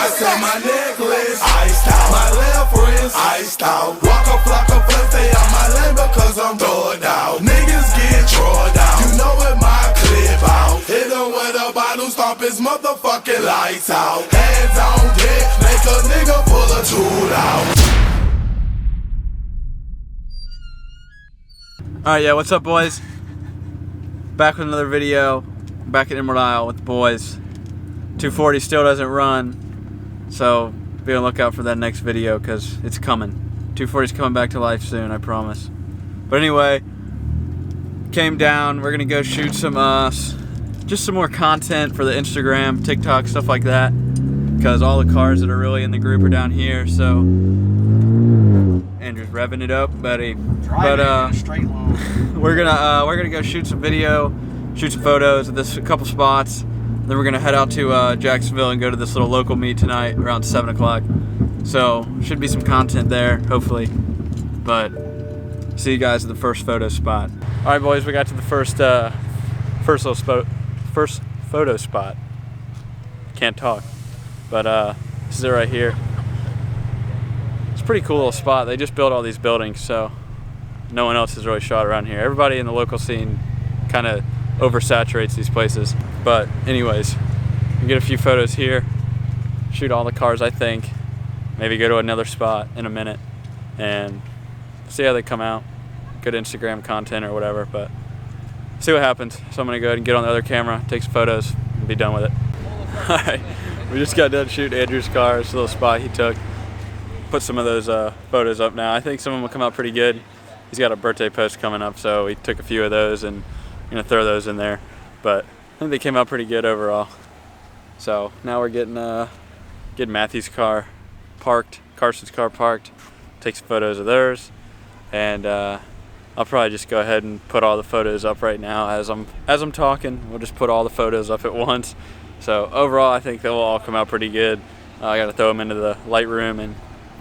I said my necklace iced out, my left wrist iced out. Walk a flock of flip, stay out my lane because I'm throwing out. Niggas get trolled out, you know it my clip out. Hit him with a bottle, stomp his motherfucking lights out. Hands on deck, make a nigga pull a tool out. Alright, yeah, what's up, boys? Back with another video. Back at Emerald Isle with the boys. 240 still doesn't run, so be on the lookout for that next video because it's coming. 240's coming back to life soon, I promise. But anyway, came down. We're gonna go shoot some just some more content for the Instagram, TikTok, stuff like that, because all the cars that are really in the group are down here. So Andrew's revving it up, buddy. Straight line. we're gonna go shoot some video, shoot some photos of this, a couple spots. Then we're gonna head out to Jacksonville and go to this little local meet tonight around 7 o'clock. So should be some content there, hopefully. But see you guys at the first photo spot. All right, boys, we got to the first photo spot. Can't talk, but this is it right here. It's a pretty cool little spot. They just built all these buildings, so no one else has really shot around here. Everybody in the local scene kind of oversaturates these places. But anyways, we get a few photos here, shoot all the cars, I think, maybe go to another spot in a minute and see how they come out. Good Instagram content or whatever, but see what happens. So I'm gonna go ahead and get on the other camera, take some photos, and be done with it. All right, we just got done shooting Andrew's car. It's a little spot he took. Put some of those photos up now. I think some of them will come out pretty good. He's got a birthday post coming up, so we took a few of those and gonna throw those in there. But I think they came out pretty good overall. So now we're getting Matthew's car parked, Carson's car parked. Take some photos of theirs, and I'll probably just go ahead and put all the photos up right now as I'm talking. We'll just put all the photos up at once. So overall, I think they'll all come out pretty good. I got to throw them into the Lightroom and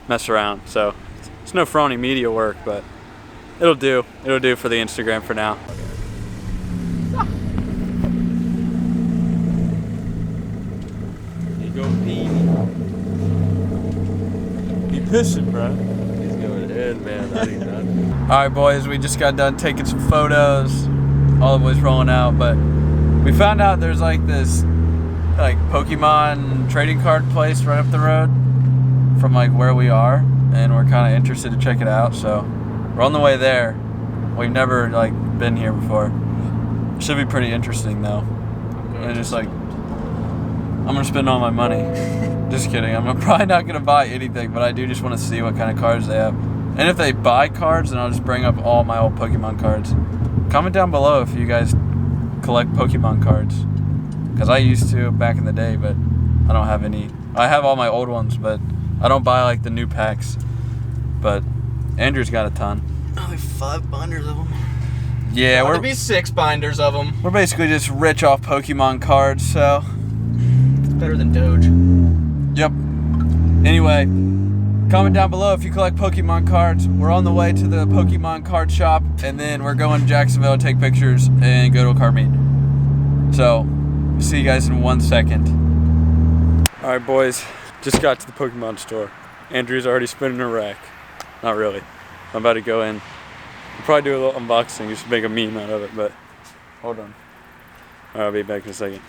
mess around. So it's no phony media work, but it'll do. It'll do for the Instagram for now. Go pee. You pissing, bro? He's going in, man. That ain't done. All right, boys, we just got done taking some photos. All the boys rolling out, but we found out there's like this Pokemon trading card place right up the road from like where we are, and we're kind of interested to check it out. So we're on the way there. We've never been here before. Should be pretty interesting though. And just I'm gonna spend all my money. Just kidding. I'm probably not gonna buy anything, but I do just want to see what kind of cards they have. And if they buy cards, then I'll just bring up all my old Pokemon cards. Comment down below if you guys collect Pokemon cards, because I used to back in the day, but I don't have any. I have all my old ones, but I don't buy the new packs. But Andrew's got a ton. Only 5 binders of them. Yeah, There'll be 6 binders of them. We're basically just rich off Pokemon cards, so. Better than Doge. Yep. Anyway, comment down below if you collect Pokemon cards. We're on the way to the Pokemon card shop, and then we're going to Jacksonville to take pictures and go to a car meet. So, see you guys in 1 second. Alright, boys, just got to the Pokemon store. Andrew's already spinning a rack. Not really. I'm about to go in. I'll probably do a little unboxing, just make a meme out of it, but hold on. Alright, I'll be back in a second.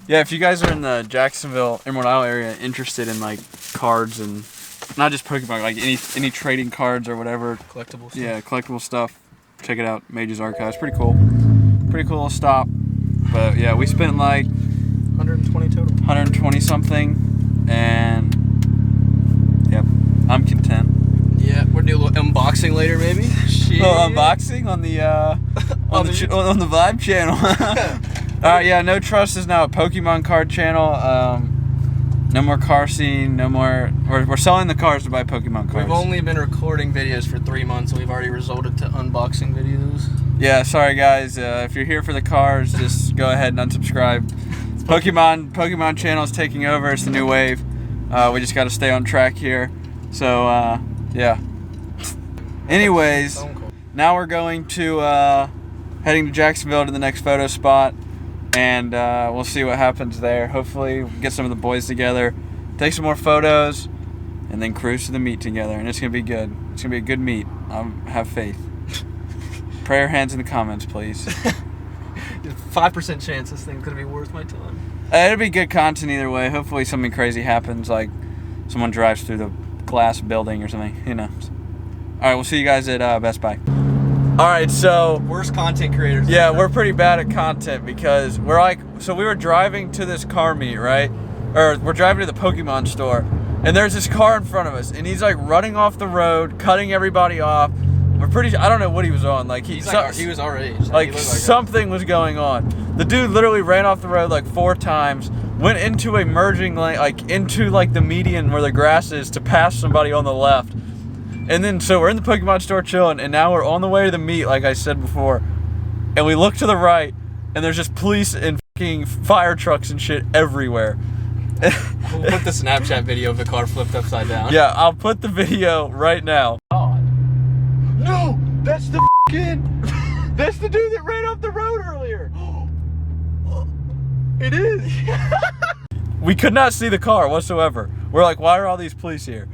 Yeah, if you guys are in the Jacksonville, Emerald Isle area, interested in cards and not just Pokemon, any trading cards or whatever. Collectible stuff. Yeah, collectible stuff. Check it out, Mage's Archives. Pretty cool. Pretty cool little stop. But yeah, we spent 120 total. 120 something, and yep, I'm content. Yeah, we're doing a little unboxing later, maybe. Shit. Oh, unboxing on the on the Vibe channel. Alright, yeah, No Trust is now a Pokemon card channel. No more car scene, no more. We're selling the cars to buy Pokemon cards. We've only been recording videos for 3 months, and we've already resorted to unboxing videos. Yeah, sorry guys. If you're here for the cars, just go ahead and unsubscribe. Pokemon channel is taking over. It's the new wave. We just got to stay on track here. So yeah. Anyways, now we're going to heading to Jacksonville to the next photo spot. and we'll see what happens there. Hopefully we'll get some of the boys together, take some more photos, and then cruise to the meet together, and it's gonna be good. It's gonna be a good meet. I have faith. Prayer hands in the comments, please. 5% chance this thing's gonna be worth my time. It'll be good content either way. Hopefully something crazy happens, like someone drives through the glass building or something. Who knows? All right, we'll see you guys at Best Buy. All right, so Worst content creators. yeah, we're pretty bad at content because we're like, so we were driving to this car meet, right? Or we're driving to the Pokemon store, and there's this car in front of us, and he's like running off the road, cutting everybody off. We're pretty. I don't know what he was on. Like he he was our age. like He looked something was going on. The dude literally ran off the road like 4 times, went into a merging lane, like into like the median where the grass is to pass somebody on the left. And then so we're in the Pokemon store chilling, and now we're on the way to the meet, like I said before. And we look to the right, and there's just police and fucking fire trucks and shit everywhere. We'll put the Snapchat video of the car flipped upside down. Yeah, I'll put the video right now. No, that's the that's the dude that ran off the road earlier. It is. We could not see the car whatsoever. We're like, why are all these police here?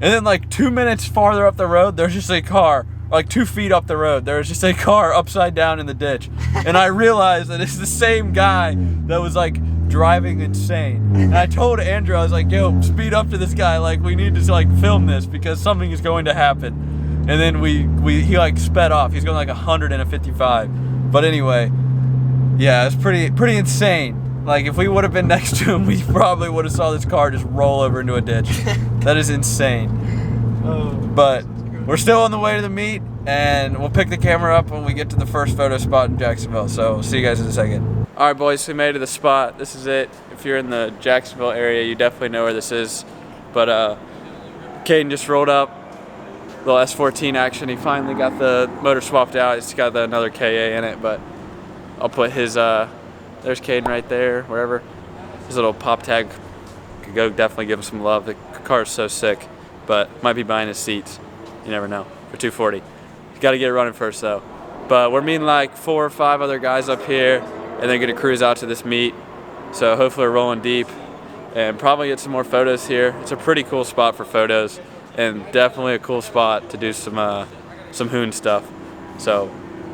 And then like 2 minutes farther up the road, there's just a car, like 2 feet up the road, there's just a car upside down in the ditch. And I realized that it's the same guy that was like driving insane. And I told Andrew, I was like, yo, speed up to this guy, like we need to like film this because something is going to happen. And then he like sped off. He's going like 100 and a 55. But anyway, yeah, it's pretty insane. Like if we would have been next to him, we probably would have saw this car just roll over into a ditch. That is insane. But we're still on the way to the meet, and we'll pick the camera up when we get to the first photo spot in Jacksonville. So we'll see you guys in a second. All right, boys, we made it to the spot. This is it. If you're in the Jacksonville area, you definitely know where this is. But Caden just rolled up. Little S14 action. He finally got the motor swapped out. It's got another KA in it, but I'll put his, there's Caden right there, wherever. His little pop tag. Could go definitely give him some love. The car is so sick, but might be buying his seats. You never know, for $240. You got to get it running first though. But we're meeting like 4 or 5 other guys up here, and then gonna cruise out to this meet. So hopefully we're rolling deep and probably get some more photos here. It's a pretty cool spot for photos, and definitely a cool spot to do some hoon stuff. So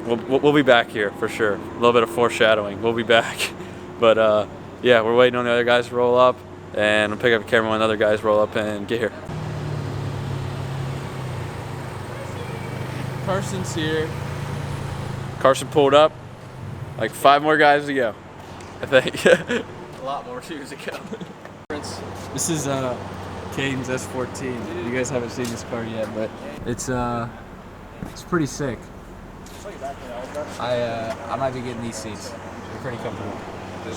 we'll be back here for sure. A little bit of foreshadowing. We'll be back. But yeah, we're waiting on the other guys to roll up, and I'll pick up the camera when the other guys roll up and get here. Carson's here. Carson pulled up. Like 5 more guys to go, I think. A lot more shoes to go. This is Caden's S14. You guys haven't seen this car yet, but it's pretty sick. I might be getting these seats. They're pretty comfortable.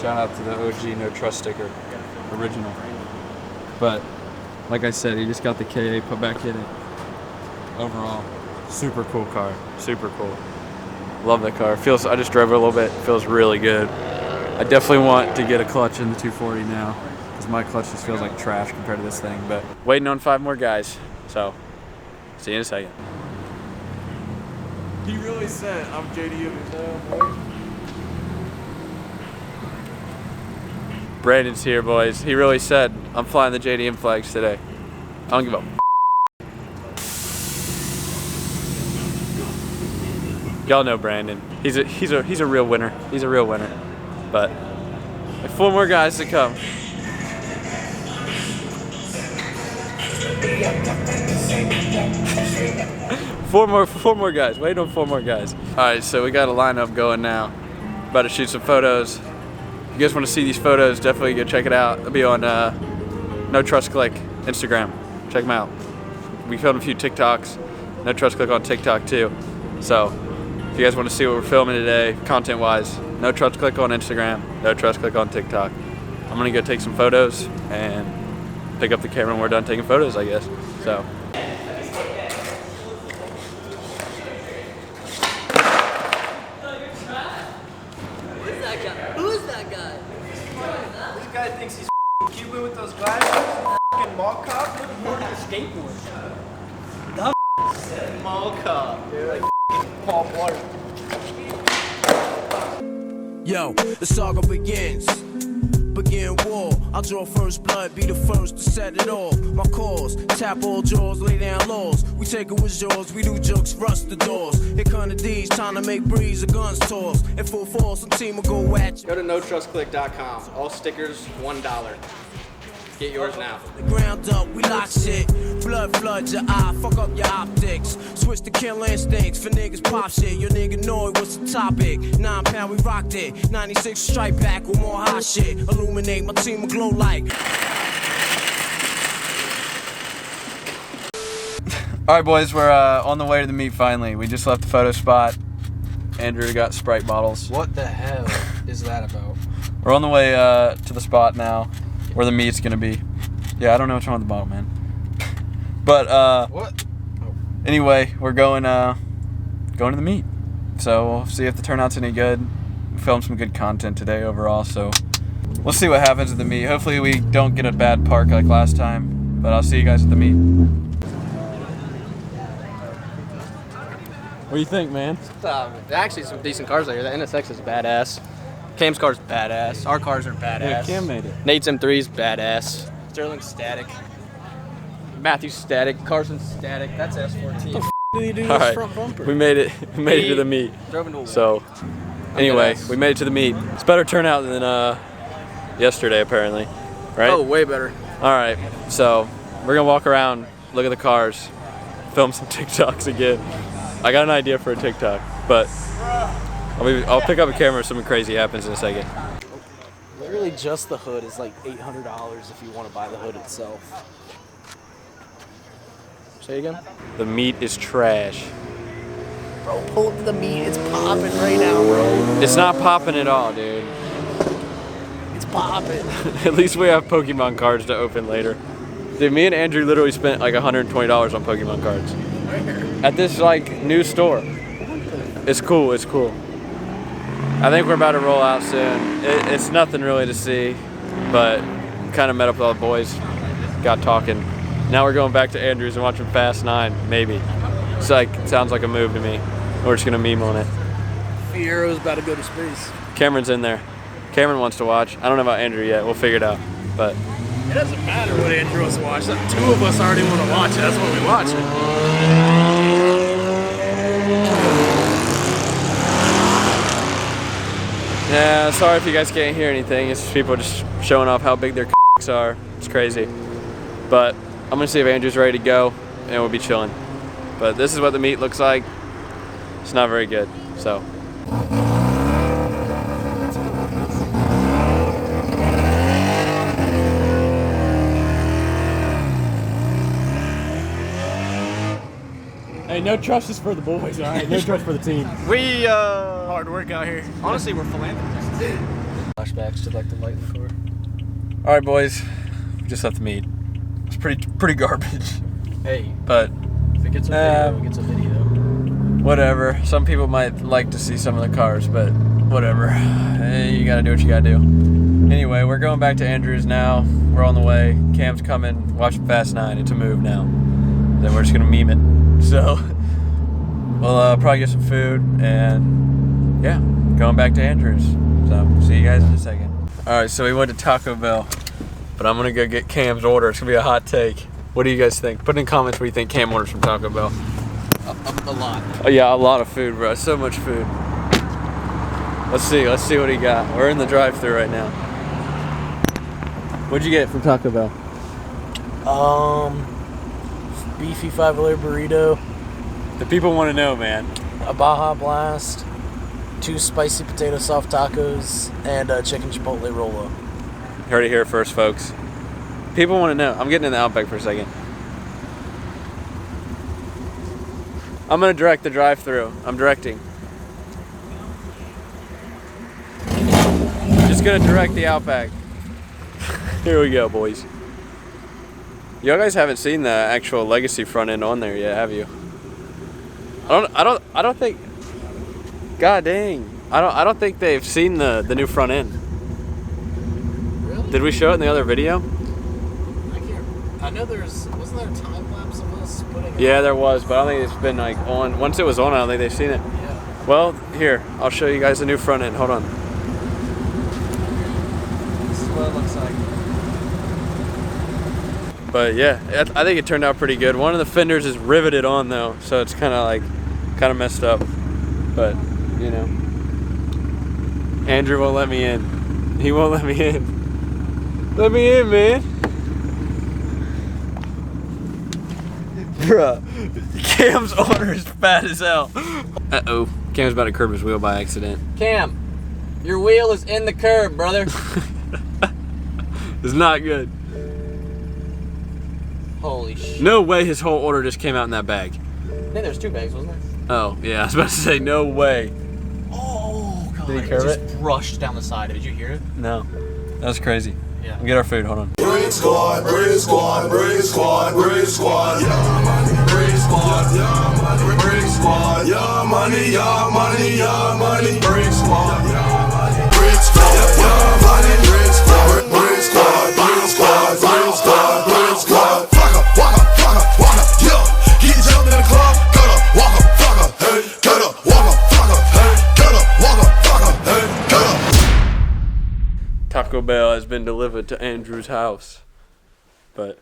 Shout out to the OG No Trust sticker, original. But like I said, he just got the KA put back in it. Overall, super cool car. Super cool. Love that car. I just drove it a little bit. Feels really good. I definitely want to get a clutch in the 240 now, because my clutch just feels like trash compared to this thing. But waiting on 5 more guys. So see you in a second. He really said, I'm JDM. Brandon's here, boys. He really said, I'm flying the JDM flags today. I don't give a Y'all know Brandon. He's a real winner. He's a real winner. But like 4 more guys to come. Four more guys. Wait on 4 more guys. All right, so we got a lineup going now. About to shoot some photos. If you guys want to see these photos, definitely go check it out. It'll be on No Trust Clique Instagram. Check them out. We filmed a few TikToks. No Trust Clique on TikTok too. So if you guys want to see what we're filming today, content-wise, No Trust Clique on Instagram, No Trust Clique on TikTok. I'm gonna go take some photos and pick up the camera when we're done taking photos, I guess. So. Who's that guy? This guy thinks he's Cuban with those glasses. Mall cop. Skateboard. Mall cop. Dude, like Paul Blart. Yo, the saga begins. Begin war. I'll draw first blood, be the first to set it off. My cause, tap all jaws, lay down laws. We take it with jaws, we do jokes, rust the doors. Here come the D's, time to make breeze, the guns toss. In full force, some team will go at you. Go to notrustclick.com. All stickers, $1. Get yours now. The ground up, we lock shit. Blood floods your eye, fuck up your optics. Switch to kill instincts for niggas pop shit. Your nigga know it, what's the topic? 9 pound, we rocked it. 96 strike back with more hot shit. Illuminate, my team will glow like. Alright boys, we're on the way to the meet finally. We just left the photo spot. Andrew got Sprite bottles. What the hell is that about? We're on the way to the spot now where the meet's gonna be. Yeah, I don't know what's wrong with the bottle, man. But What? anyway, we're going to the meet. So we'll see if the turnout's any good. We filmed some good content today overall, so we'll see what happens at the meet. Hopefully we don't get a bad park like last time, but I'll see you guys at the meet. What do you think, man? Actually, some decent cars there. The NSX is badass. Cam's car's badass. Our cars are badass. Yeah, Cam made it. Nate's M3's badass. Sterling's static. Matthew's static. Carson's static. That's S14. All right, we made it. We made it to the meet. Drove into a So, anyway, we made it to the meet. It's better turnout than yesterday, apparently. Right? Oh, way better. All right. So we're gonna walk around, look at the cars, film some TikToks again. I got an idea for a TikTok, but I'll pick up a camera if something crazy happens in a second. Literally just the hood is like $800 if you want to buy the hood itself. Say again? The meat is trash. Bro, pull up to the meat. It's popping right now, bro. It's not popping at all, dude. It's popping. At least we have Pokemon cards to open later. Dude, me and Andrew literally spent like $120 on Pokemon cards. At this like new store. It's cool, it's cool. I think we're about to roll out soon. It's nothing really to see, but kind of met up with all the boys, got talking. Now we're going back to Andrew's and watching Fast 9, maybe. It's like, sounds like a move to me. We're just gonna meme on it. Fiero's about to go to space. Cameron's in there. Cameron wants to watch. I don't know about Andrew yet. We'll figure it out. But It doesn't matter what Andrew wants to watch. 2 of us already want to watch it. That's what we watch it. yeah, sorry if you guys can't hear anything. It's just people just showing off how big their c***s are. It's crazy. But I'm gonna see if Andrew's ready to go, and we'll be chilling. But this is what the meat looks like. It's not very good, so. Hey, no trust is for the boys, all right? No trust for the team. We, Hard work out here. honestly, we're philanthropists. Flashbacks to like the light in the car. All right, boys. We just left the meet. It's pretty garbage. Hey, But if it gets a video, it gets a video. whatever. Some people might like to see some of the cars, but whatever. Hey, you gotta do what you gotta do. Anyway, we're going back to Andrew's now. We're on the way. Cam's coming. Watching Fast 9. It's a move now. Then we're just gonna meme it. So we'll probably get some food and yeah, going back to Andrew's. So see you guys in a second. All right, so we went to Taco Bell, but I'm gonna go get Cam's order. It's gonna be a hot take. What do you guys think? Put in comments what you think Cam orders from Taco Bell. A lot. Oh yeah, a lot of food, bro. So much food. Let's see what he got. We're in the drive-thru right now. What'd you get from Taco Bell? Beefy 5-layer burrito, The people want to know, man. a Baja Blast, 2 spicy potato soft tacos, and a chicken chipotle roll-up. Heard it here first, folks. People want to know. I'm getting in the Outback for a second. I'm gonna direct the drive-thru. I'm directing. Just gonna direct the Outback. Here we go, boys. You guys haven't seen the actual Legacy front end on there yet, have you? I don't think. God dang. I don't think they've seen the new front end. Really? Did we show it in the other video? I can't. I know wasn't there a time lapse of us putting it Yeah, there was, but I don't think it's been like on. Once it was on, I don't think they've seen it. Yeah. Well, here, I'll show you guys the new front end. Hold on. what it looks like. But yeah, I think it turned out pretty good. One of the fenders is riveted on though, so it's kind of messed up. But you know, Andrew won't let me in. He won't let me in. Let me in, man. Bruh, Cam's order is fat as hell. Uh-oh, Cam's about to curb his wheel by accident. Cam, your wheel is in the curb, brother. It's not good. Holy shit. No way his whole order just came out in that bag. I think there's 2 bags, wasn't there? Oh, yeah, I was about to say, no way. Oh, God. Did he curve it? Just brushed down the side. Did you hear it? No. That was crazy. Yeah. We'll get our food, hold on. Brick squad, brick squad, brick squad, brick squad, yeah money, brick squad, yeah money, brick squad, yeah money, yeah money, yeah money, brick squad, yeah money, brick squad, yeah money, brick squad, brick squad, brick squad, brick squad, brick squad, fucker, yeah, he jumped in the club, got up, walk up, fucker, hey, got up, walk up, fucker, hey, got up, walk up, fucker, hey, got up. Taco Bell has been delivered to Andrew's house. But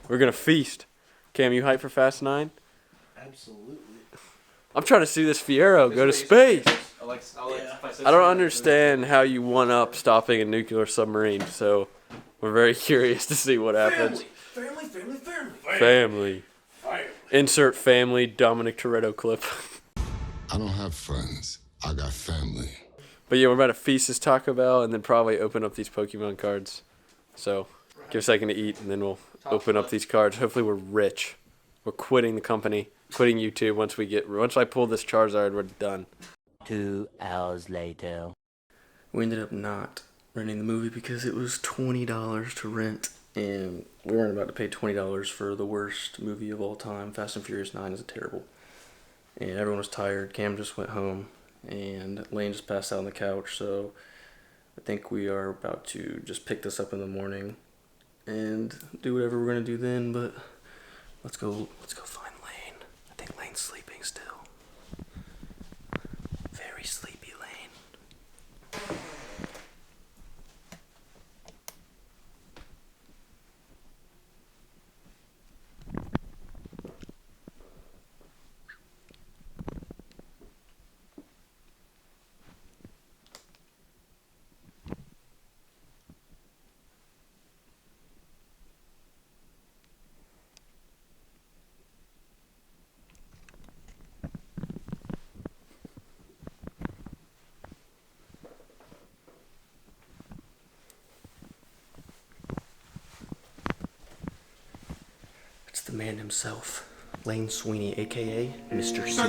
we're gonna feast. Cam, you hyped for Fast 9? Absolutely. I'm trying to see this Fiero go to space. I don't understand how you one up stopping a nuclear submarine, so we're very curious to see what happens. Family. Insert family Dominic Toretto clip. I don't have friends. I got family. But yeah, we're about to feast this Taco Bell and then probably open up these Pokemon cards. So give a second to eat and then we'll open up these cards. Hopefully we're rich. We're quitting the company, quitting YouTube once I pull this Charizard, we're done. 2 hours later. We ended up not renting the movie because it was $20 to rent, and we weren't about to pay $20 for the worst movie of all time. Fast and Furious 9 is terrible. And everyone was tired. Cam just went home, and Lane just passed out on the couch, so I think we are about to just pick this up in the morning and do whatever we're gonna do then, but let's go find Lane. I think Lane's sleeping still. Very sleepy Lane. The man himself, Lane Sweeney, aka Mr. C.